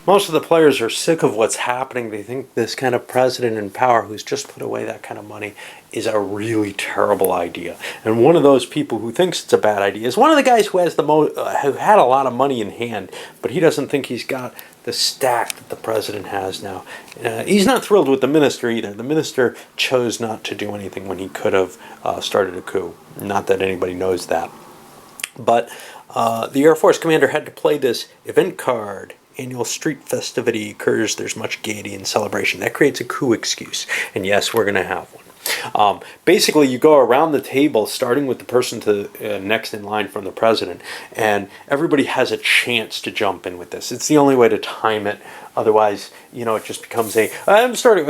most of the players are sick of what's happening. They think this kind of president in power who's just put away that kind of money is a really terrible idea. And one of those people who thinks it's a bad idea is one of the guys who has who had a lot of money in hand, but he doesn't think he's got the stack that the president has now. He's not thrilled with the minister either. The minister chose not to do anything when he could have started a coup. Not that anybody knows that. But the Air Force commander had to play this event card. Annual street festivity occurs. There's much gaiety and celebration. That creates a coup excuse. And yes, we're going to have one. Basically, you go around the table, starting with the person next in line from the president, and everybody has a chance to jump in with this. It's the only way to time it. Otherwise, it just becomes I'm starting.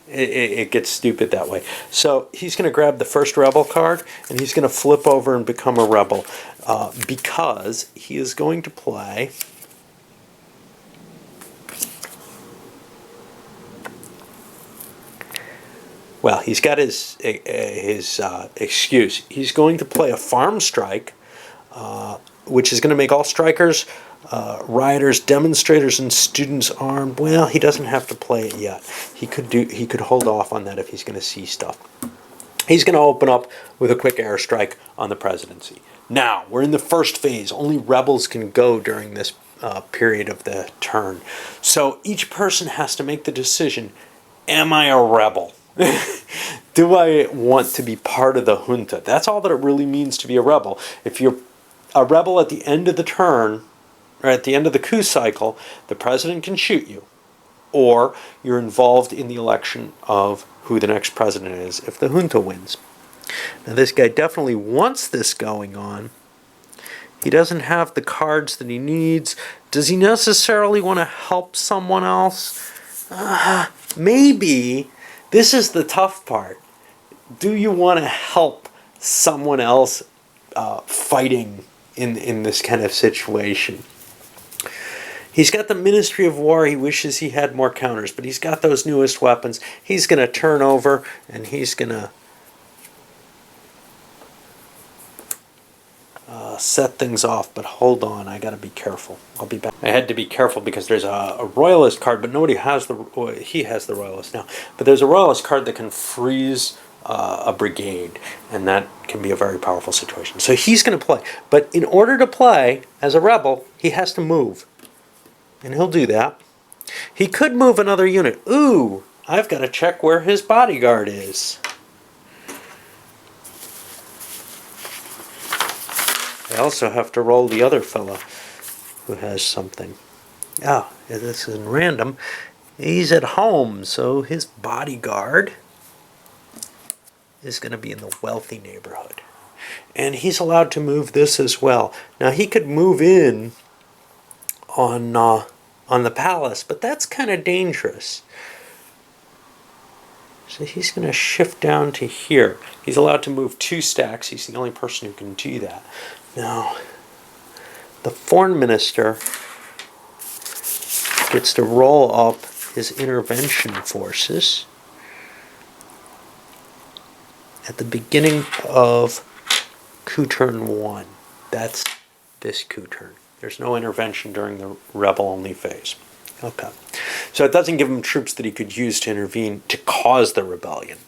It gets stupid that way. So he's going to grab the first rebel card, and he's going to flip over and become a rebel because he is going to play. Well, he's got his excuse. He's going to play a farm strike, which is going to make all strikers, rioters, demonstrators, and students armed. Well, he doesn't have to play it yet. He could hold off on that if he's going to see stuff. He's going to open up with a quick airstrike on the presidency. Now, we're in the first phase. Only rebels can go during this period of the turn. So each person has to make the decision, am I a rebel? Do I want to be part of the junta? That's all that it really means to be a rebel. If you're a rebel at the end of the turn, or at the end of the coup cycle, the president can shoot you. Or you're involved in the election of who the next president is if the junta wins. Now this guy definitely wants this going on. He doesn't have the cards that he needs. Does he necessarily want to help someone else? Maybe. This is the tough part. Do you want to help someone else fighting in this kind of situation? He's got the Ministry of War. He wishes he had more counters, but he's got those newest weapons. He's going to turn over, and he's going to set things off. But hold on, I got to be careful. I'll be back. I had to be careful because there's a Royalist card, but nobody has he has the Royalist now. But there's a Royalist card that can freeze a brigade, and that can be a very powerful situation. So he's going to play. But in order to play as a rebel, he has to move. And he'll do that. He could move another unit. Ooh, I've got to check where his bodyguard is. I also have to roll the other fella who has something. Oh, this is random. He's at home, so his bodyguard is going to be in the wealthy neighborhood. And he's allowed to move this as well. Now, he could move in on the palace, but that's kind of dangerous. So he's going to shift down to here. He's allowed to move 2 stacks. He's the only person who can do that. Now, the foreign minister gets to roll up his intervention forces at the beginning of coup turn 1. That's this coup turn. There's no intervention during the rebel-only phase. Okay. So it doesn't give him troops that he could use to intervene to cause the rebellion.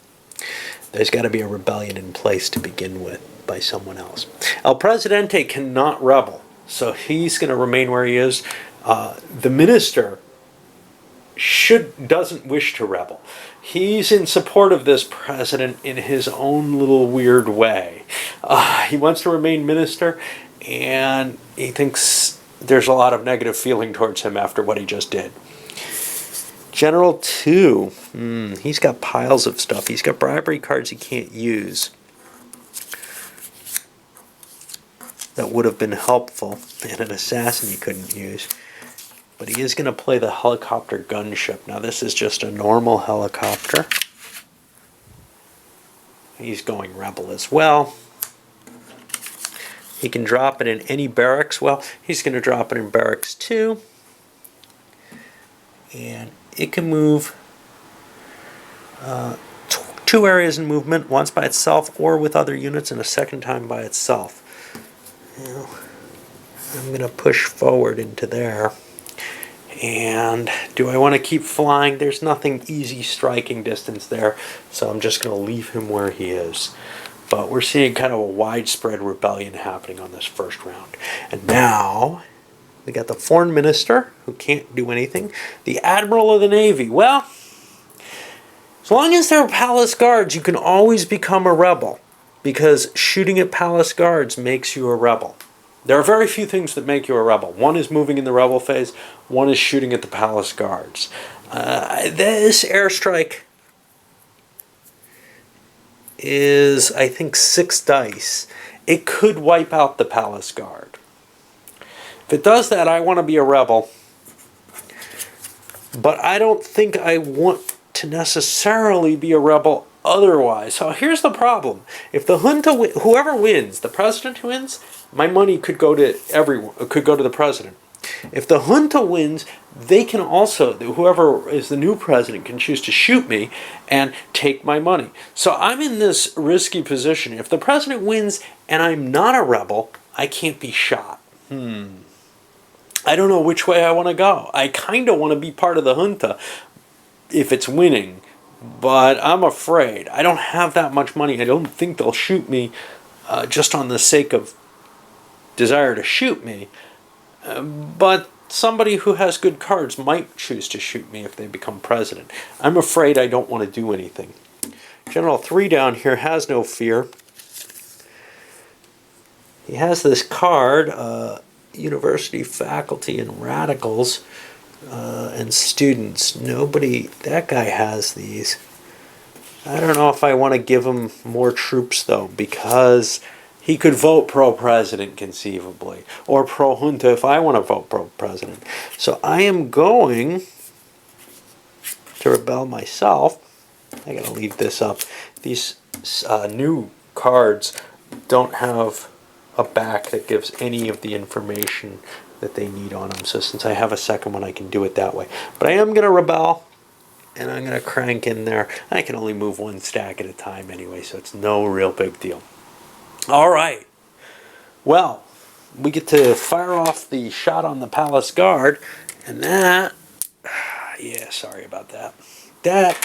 There's got to be a rebellion in place to begin with by someone else. El Presidente cannot rebel, so he's going to remain where he is. The minister doesn't wish to rebel. He's in support of this president in his own little weird way. He wants to remain minister, and he thinks there's a lot of negative feeling towards him after what he just did. General 2, he's got piles of stuff. He's got bribery cards he can't use. That would have been helpful, and an assassin he couldn't use. But he is going to play the helicopter gunship. Now this is just a normal helicopter. He's going rebel as well. He can drop it in any barracks. Well, he's going to drop it in barracks 2. And it can move 2 areas in movement, once by itself or with other units, and a second time by itself. Now, I'm going to push forward into there. And do I want to keep flying? There's nothing easy striking distance there, so I'm just going to leave him where he is. But we're seeing kind of a widespread rebellion happening on this first round. And now we got the foreign minister who can't do anything. The admiral of the navy. Well, as long as they're palace guards, you can always become a rebel, because shooting at palace guards makes you a rebel. There are very few things that make you a rebel. One is moving in the rebel phase. One is shooting at the palace guards. This airstrike is, I think, 6 dice. It could wipe out the palace guard. If it does that, I want to be a rebel. But I don't think I want to necessarily be a rebel otherwise. So here's the problem. If the junta, whoever wins, the president who wins, my money could go to everyone, could go to the president. If the junta wins, they can also, whoever is the new president can choose to shoot me and take my money. So I'm in this risky position. If the president wins and I'm not a rebel, I can't be shot. I don't know which way I want to go. I kind of want to be part of the junta if it's winning, but I'm afraid. I don't have that much money. I don't think they'll shoot me just on the sake of desire to shoot me. But somebody who has good cards might choose to shoot me if they become president. I'm afraid I don't want to do anything. General 3 down here has no fear. He has this card, university faculty and radicals and students. Nobody, that guy has these. I don't know if I want to give him more troops though, because he could vote pro-president conceivably, or pro-junta if I want to vote pro-president. So I am going to rebel myself. I gotta leave this up. These new cards don't have a back that gives any of the information that they need on them. So since I have a second one, I can do it that way. But I am gonna rebel, and I'm gonna crank in there. I can only move 1 stack at a time anyway, so it's no real big deal. All right. Well, we get to fire off the shot on the palace guard, and that, yeah, sorry about that. That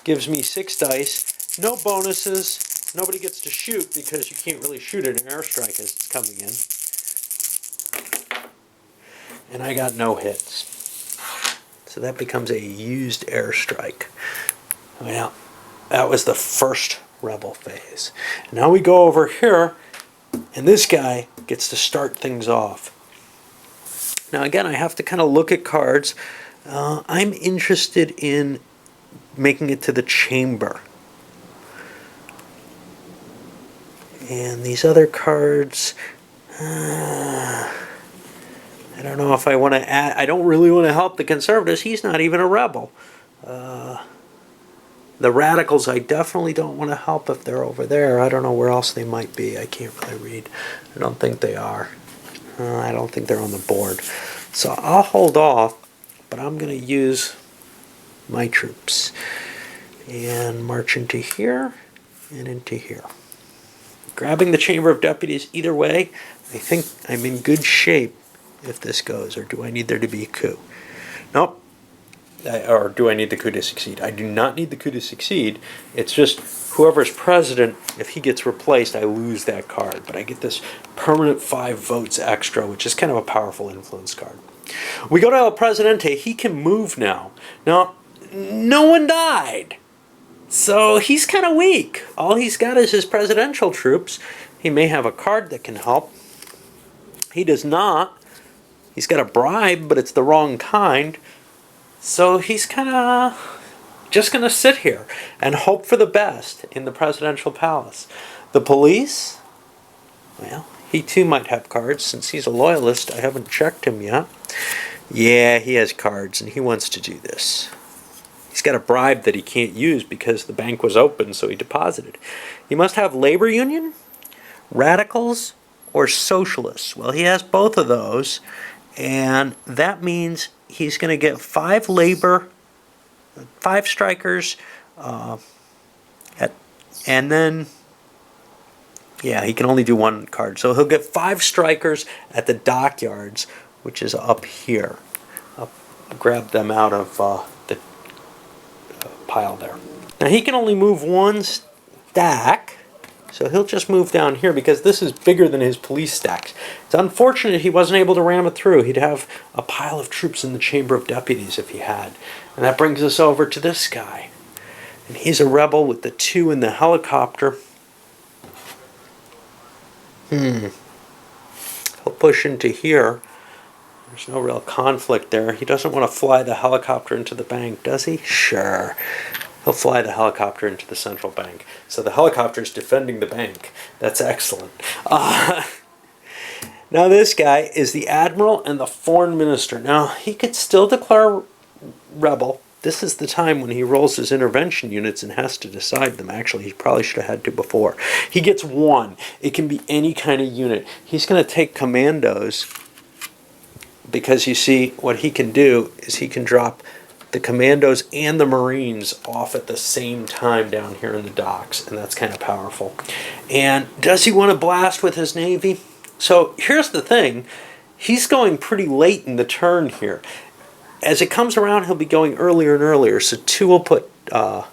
gives me 6 dice, no bonuses. Nobody gets to shoot because you can't really shoot at an airstrike as it's coming in. And I got no hits. So that becomes a used airstrike. Well, that was the first rebel phase. Now we go over here, and this guy gets to start things off. Now again, I have to kind of look at cards. I'm interested in making it to the chamber. And these other cards, I don't know if I want to add. I don't really want to help the conservatives. He's not even a rebel. The radicals, I definitely don't want to help if they're over there. I don't know where else they might be. I can't really read. I don't think they are. I don't think they're on the board. So I'll hold off, but I'm going to use my troops and march into here and into here. Grabbing the Chamber of Deputies either way, I think I'm in good shape if this goes. Or do I need there to be a coup? Nope. Or do I need the coup to succeed? I do not need the coup to succeed. It's just whoever's president, if he gets replaced, I lose that card. But I get this permanent 5 votes extra, which is kind of a powerful influence card. We go to El Presidente. He can move now. Now, no one died. So he's kind of weak. All he's got is his presidential troops. He may have a card that can help. He does not. He's got a bribe, but it's the wrong kind. So he's kind of just going to sit here and hope for the best in the presidential palace. The police, well, he too might have cards since he's a loyalist. I haven't checked him yet. Yeah, he has cards and he wants to do this. He's got a bribe that he can't use because the bank was open, so he deposited. He must have labor union, radicals, or socialists. Well, he has both of those, and that means he's going to get 5 labor, 5 strikers, and then, yeah, he can only do 1 card. So he'll get 5 strikers at the dockyards, which is up here. grab them out of the pile there. Now he can only move one stack, so he'll just move down here because this is bigger than his police stacks. It's unfortunate he wasn't able to ram it through. He'd have a pile of troops in the Chamber of Deputies if he had. And that brings us over to this guy. And he's a rebel with the 2 in the helicopter. He'll push into here. There's no real conflict there. He doesn't want to fly the helicopter into the bank, does he? Sure. He'll fly the helicopter into the central bank. So the helicopter is defending the bank. That's excellent. Now this guy is the admiral and the foreign minister. Now he could still declare rebel. This is the time when he rolls his intervention units and has to decide them. Actually, he probably should have had to before. He gets 1. It can be any kind of unit. He's going to take commandos because you see what he can do is he can drop the commandos and the Marines off at the same time down here in the docks, and that's kind of powerful. And does he want to blast with his Navy? So here's the thing. He's going pretty late in the turn here. As it comes around, he'll be going earlier and earlier. So 2 will put to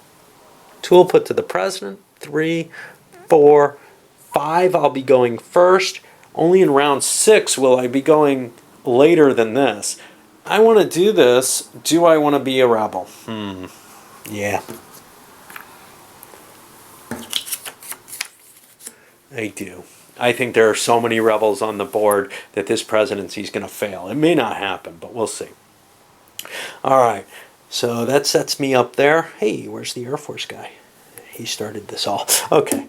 the president. 3, 4, 5. I'll be going first. Only in round 6 will I be going later than this. I want to do this. Do I want to be a rebel? Yeah. I do. I think there are so many rebels on the board that this presidency is going to fail. It may not happen, but we'll see. All right. So that sets me up there. Hey, where's the Air Force guy? He started this all. Okay.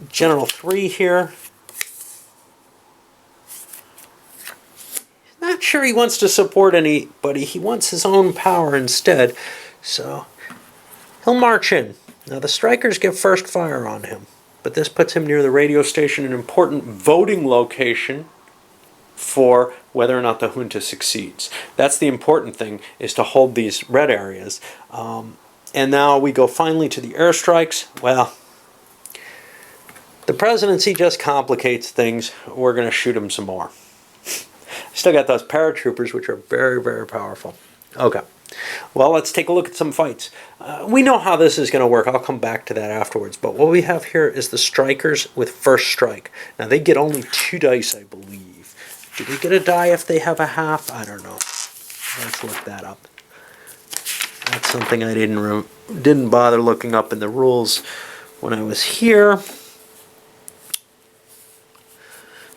General 3 here. Not sure he wants to support anybody. He wants his own power instead. So he'll march in. Now the strikers get first fire on him. But this puts him near the radio station, an important voting location for whether or not the junta succeeds. That's the important thing, is to hold these red areas. And now we go finally to the airstrikes. Well, the presidency just complicates things. We're going to shoot him some more. Still got those paratroopers, which are very, very powerful. Okay. Well, let's take a look at some fights. We know how this is going to work. I'll come back to that afterwards. But what we have here is the strikers with first strike. Now, they get only 2 dice, I believe. Do they get a die if they have a half? I don't know. Let's look that up. That's something I didn't bother looking up in the rules when I was here,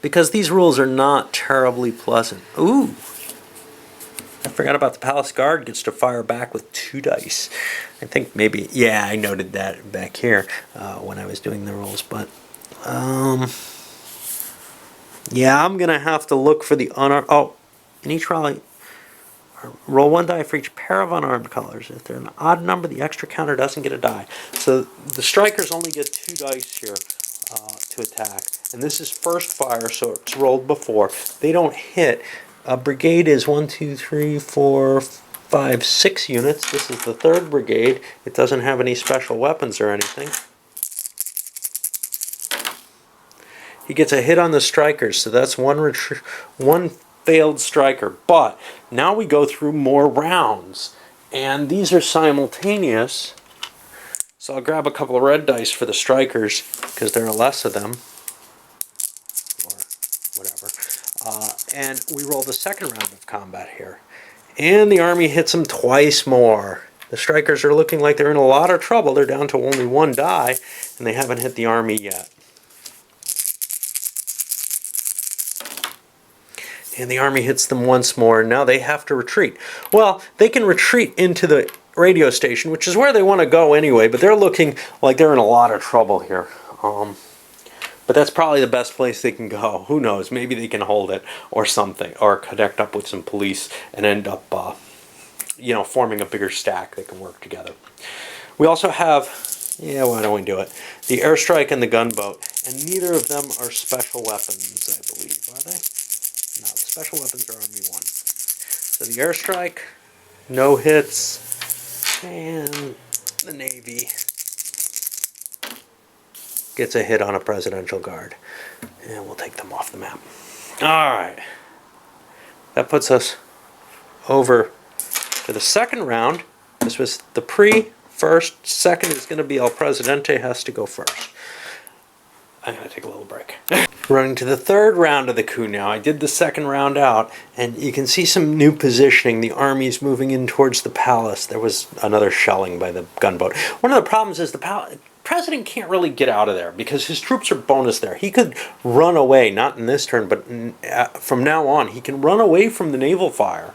because these rules are not terribly pleasant. Ooh. I forgot about the Palace Guard gets to fire back with 2 dice. I think maybe, yeah, I noted that back here when I was doing the rules. But, yeah, I'm going to have to look for the unarmed. Oh, in each rally, roll 1 die for each pair of unarmed colors. If they're an odd number, the extra counter doesn't get a die. So the strikers only get 2 dice here to attack. And this is first fire, so it's rolled before. They don't hit. A brigade is 1, 2, 3, 4, 5, 6 units. This is the 3rd brigade. It doesn't have any special weapons or anything. He gets a hit on the strikers, so that's one failed striker. But now we go through more rounds, and these are simultaneous. So I'll grab a couple of red dice for the strikers because there are less of them, or whatever. And we roll the 2nd round of combat here. And the army hits them twice more. The strikers are looking like they're in a lot of trouble. They're down to only 1 die, and they haven't hit the army yet. And the army hits them once more, and now they have to retreat. Well, they can retreat into the radio station, which is where they want to go anyway, but they're looking like they're in a lot of trouble here. But that's probably the best place they can go. Who knows? Maybe they can hold it or something, or connect up with some police and end up, forming a bigger stack that can work together. We also have, why don't we do it? The airstrike and the gunboat, and neither of them are special weapons, I believe, are they? No, the special weapons are Army 1. So the airstrike, no hits, and the Navy gets a hit on a presidential guard. And we'll take them off the map. Alright. That puts us over For the second round, this was the pre-first. Second is going to be El Presidente has to go first. I'm going to take a little break. Running to the third round of the coup now. I did the second round out, and you can see some new positioning. The army's moving in towards the palace. There was another shelling by the gunboat. One of the problems is the president can't really get out of there because his troops are bonus there. He could run away, not in this turn, but from now on, he can run away from the naval fire.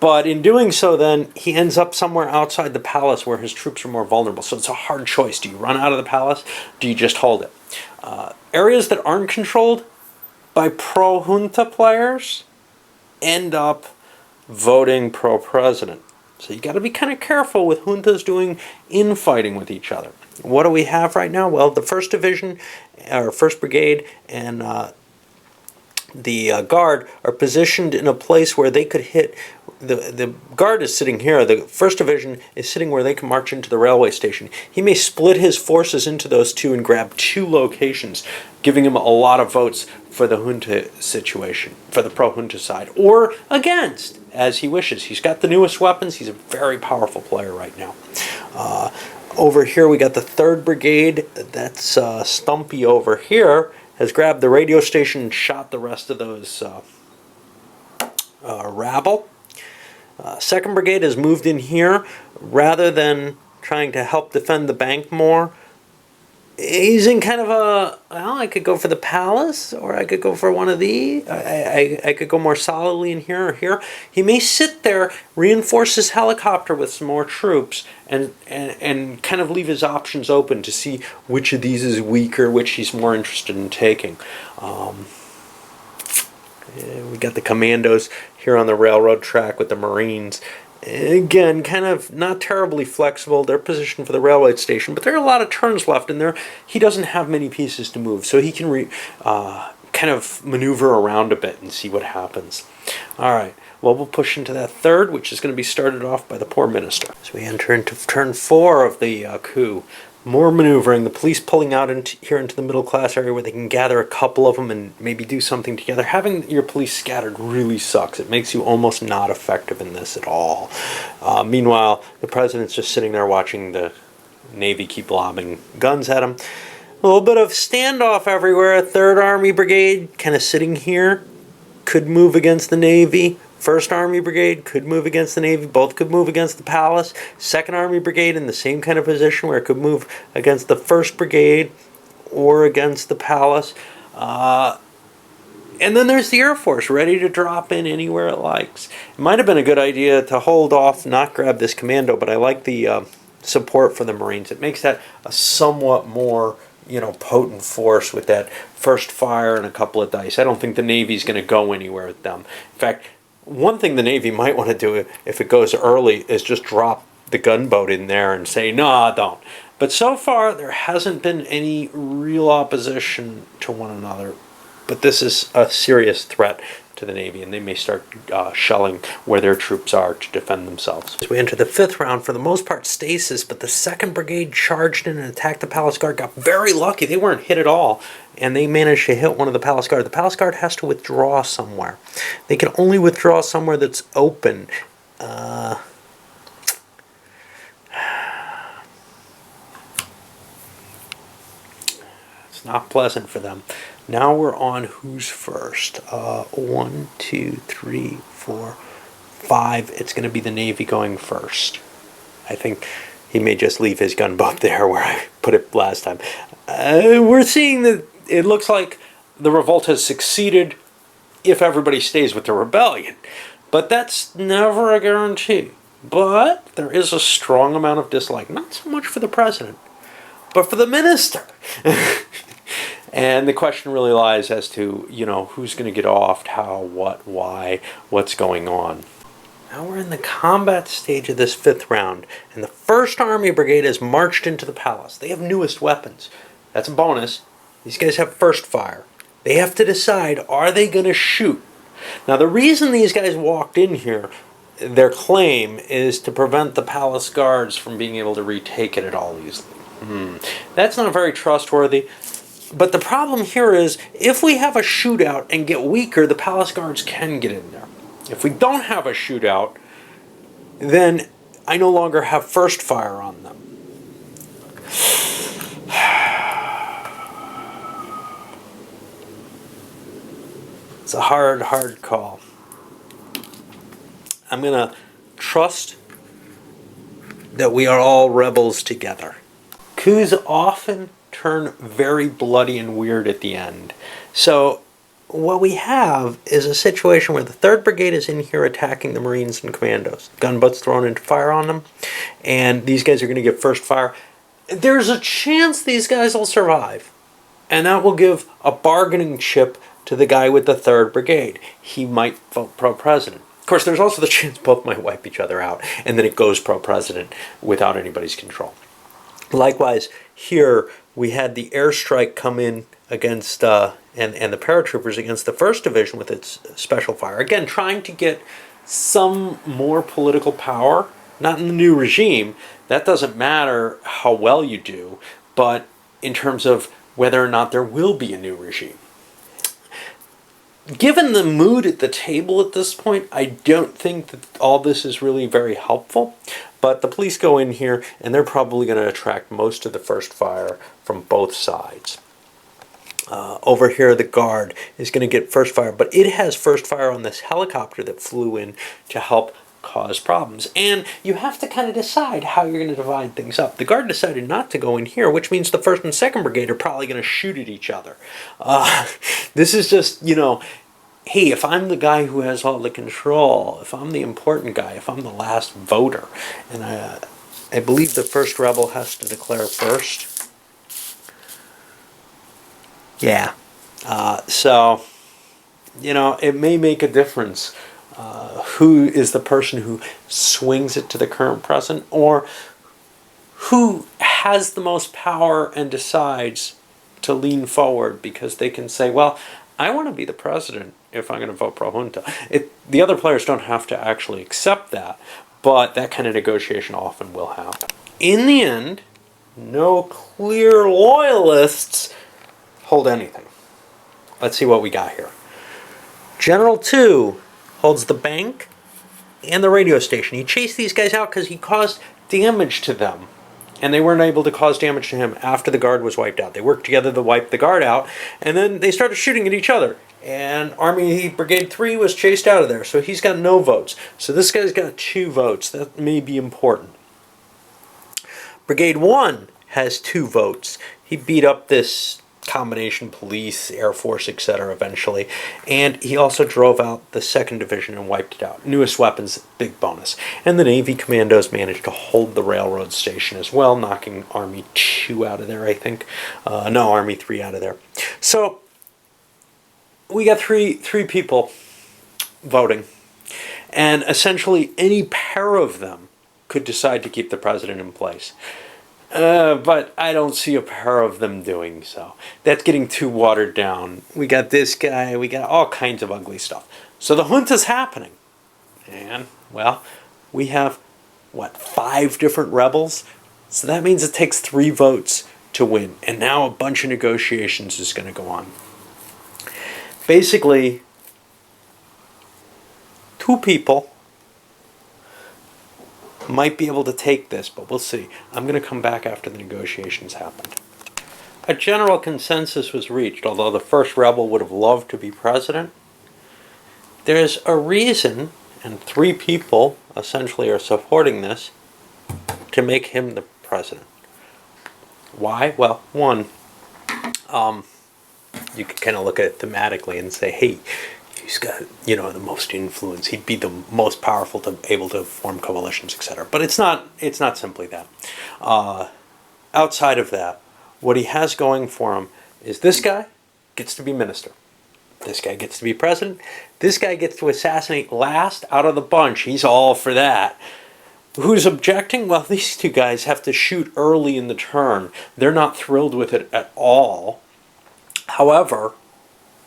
But in doing so, then, he ends up somewhere outside the palace where his troops are more vulnerable. So it's a hard choice. Do you run out of the palace? Do you just hold it? Areas that aren't controlled by pro-junta players end up voting pro-president. So you got to be kind of careful with juntas doing infighting with each other. What do we have right now? Well, the 1st Division, or 1st Brigade, and the Guard are positioned in a place where they could hit. The Guard is sitting here. The 1st Division is sitting where they can march into the railway station. He may split his forces into those two and grab 2 locations, giving him a lot of votes for the junta situation, for the pro-junta side, or against, as he wishes. He's got the newest weapons. He's a very powerful player right now. Over here we got the 3rd Brigade. That's Stumpy over here. Has grabbed the radio station and shot the rest of those rabble. 2nd Brigade has moved in here. Rather than trying to help defend the bank more, he's in kind of a, well, I could go for the palace, or I could go for one of these. I could go more solidly in here or here. He may sit there, reinforce his helicopter with some more troops, and kind of leave his options open to see which of these is weaker, which he's more interested in taking. We got the commandos here on the railroad track with the Marines. Again, kind of not terribly flexible. They're positioned for the railway station, but there are a lot of turns left, and he doesn't have many pieces to move, so he can kind of maneuver around a bit and see what happens. All right, well, we'll push into that 3rd, which is going to be started off by the poor minister. So we enter into turn 4 of the coup. More maneuvering, the police pulling out here into the middle class area where they can gather a couple of them and maybe do something together. Having your police scattered really sucks. It makes you almost not effective in this at all. Meanwhile, the president's just sitting there watching the Navy keep lobbing guns at him. A little bit of standoff everywhere. 3rd Army Brigade kind of sitting here. Could move against the Navy. 1st Army Brigade could move against the Navy. Both could move against the palace. 2nd Army Brigade in the same kind of position where it could move against the 1st Brigade or against the palace. And then there's the Air Force ready to drop in anywhere it likes. It might have been a good idea to hold off, not grab this commando, but I like the support for the Marines. It makes that a somewhat more potent force with that first fire and a couple of dice. I don't think the Navy's going to go anywhere with them. In fact, one thing the Navy might want to do if it goes early is just drop the gunboat in there and say, no, don't. But so far, there hasn't been any real opposition to one another. But this is a serious threat to the Navy, and they may start shelling where their troops are to defend themselves. As we enter the 5th round, for the most part stasis, but the 2nd Brigade charged in and attacked the Palace Guard, got very lucky. They weren't hit at all, and they managed to hit one of the Palace Guard. The Palace Guard has to withdraw somewhere. They can only withdraw somewhere that's open. It's not pleasant for them. Now we're on who's first. 1, 2, 3, 4, 5. It's going to be the Navy going first. I think he may just leave his gunboat there where I put it last time. We're seeing that it looks like the revolt has succeeded if everybody stays with the rebellion. But that's never a guarantee. But there is a strong amount of dislike. Not so much for the president, but for the minister. And the question really lies as to, who's going to get off, how, what, why, what's going on. Now we're in the combat stage of this 5th round, and the 1st Army Brigade has marched into the palace. They have newest weapons. That's a bonus. These guys have first fire. They have to decide, are they going to shoot? Now the reason these guys walked in here, their claim is to prevent the palace guards from being able to retake it at all easily. That's not very trustworthy. But the problem here is, if we have a shootout and get weaker, the palace guards can get in there. If we don't have a shootout, then I no longer have first fire on them. It's a hard call. I'm going to trust that we are all rebels together. Coups often turn very bloody and weird at the end. So what we have is a situation where the 3rd Brigade is in here attacking the Marines and Commandos. Gunboats thrown into fire on them, and these guys are going to get first fire. There's a chance these guys will survive, and that will give a bargaining chip to the guy with the 3rd Brigade. He might vote pro-president. Of course, there's also the chance both might wipe each other out, and then it goes pro-president without anybody's control. Likewise, here we had the airstrike come in against and the paratroopers against the 1st Division with its special fire. Again, trying to get some more political power, not in the new regime. That doesn't matter how well you do, but in terms of whether or not there will be a new regime. Given the mood at the table at this point, I don't think that all this is really very helpful. But the police go in here, and they're probably going to attract most of the first fire from both sides. Over here, the Guard is going to get first fire, but it has first fire on this helicopter that flew in to help cause problems. And you have to kind of decide how you're going to divide things up. The Guard decided not to go in here, which means the 1st and 2nd Brigade are probably going to shoot at each other. This is just, hey, if I'm the guy who has all the control, if I'm the important guy, if I'm the last voter, and I believe the first rebel has to declare first. Yeah. So, it may make a difference who is the person who swings it to the current president, or who has the most power and decides to lean forward because they can say, well, I want to be the president if I'm going to vote pro junta. The other players don't have to actually accept that, but that kind of negotiation often will happen. In the end, no clear loyalists hold anything. Let's see what we got here. General 2 holds the bank and the radio station. He chased these guys out because he caused damage to them, and they weren't able to cause damage to him after the Guard was wiped out. They worked together to wipe the Guard out, and then they started shooting at each other. And Army Brigade 3 was chased out of there, so he's got no votes. So this guy's got 2 votes. That may be important. Brigade 1 has 2 votes. He beat up this combination police, Air Force, etc. eventually. And he also drove out the 2nd Division and wiped it out. Newest weapons, big bonus. And the Navy Commandos managed to hold the railroad station as well, knocking Army 2 out of there, I think. No, Army 3 out of there. So we got three people voting. And essentially any pair of them could decide to keep the president in place. But I don't see a pair of them doing so. That's getting too watered down. We got this guy, we got all kinds of ugly stuff. So the junta's happening. And, well, we have, 5 different rebels? So that means it takes 3 votes to win. And now a bunch of negotiations is going to go on. Basically, 2 people might be able to take this, but we'll see. I'm going to come back after the negotiations happened. A general consensus was reached, although the first rebel would have loved to be president. There's a reason, and 3 people essentially are supporting this, to make him the president. Why? Well, one, you can kind of look at it thematically and say, hey, he's got, the most influence. He'd be the most powerful to able to form coalitions, etc. But it's not simply that. Outside of that, what he has going for him is this guy gets to be minister. This guy gets to be president. This guy gets to assassinate last out of the bunch. He's all for that. Who's objecting? Well, these 2 guys have to shoot early in the turn. They're not thrilled with it at all. However,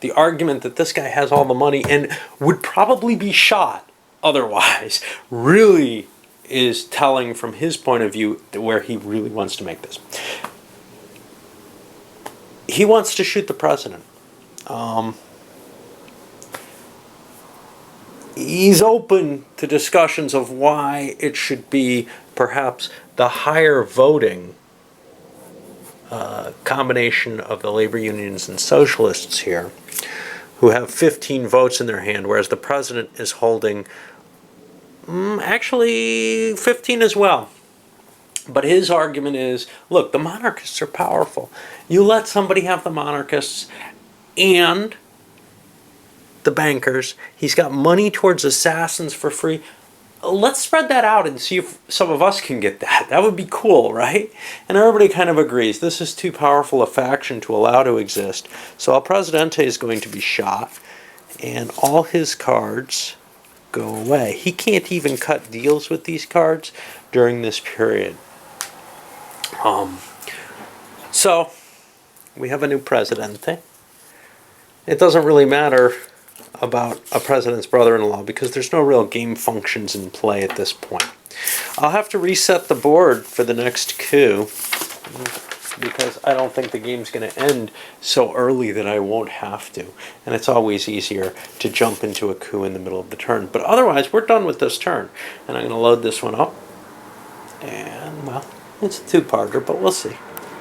the argument that this guy has all the money and would probably be shot otherwise really is telling from his point of view where he really wants to make this. He wants to shoot the president. he's open to discussions of why it should be perhaps the higher voting combination of the labor unions and socialists here, who have 15 votes in their hand, whereas the president is holding actually 15 as well. But his argument is, look, the monarchists are powerful. You let somebody have the monarchists and the bankers. He's got money towards assassins for free. Let's spread that out and see if some of us can get that. That would be cool, right? And everybody kind of agrees this is too powerful a faction to allow to exist. So El Presidente is going to be shot, and all his cards go away. He can't even cut deals with these cards during this period. So we have a new Presidente. It doesn't really matter about a president's brother-in-law because there's no real game functions in play at this point. I'll have to reset the board for the next coup because I don't think the game's going to end so early that I won't have to. And it's always easier to jump into a coup in the middle of the turn. But otherwise, we're done with this turn. And I'm going to load this one up. And, well, it's a two-parter, but we'll see.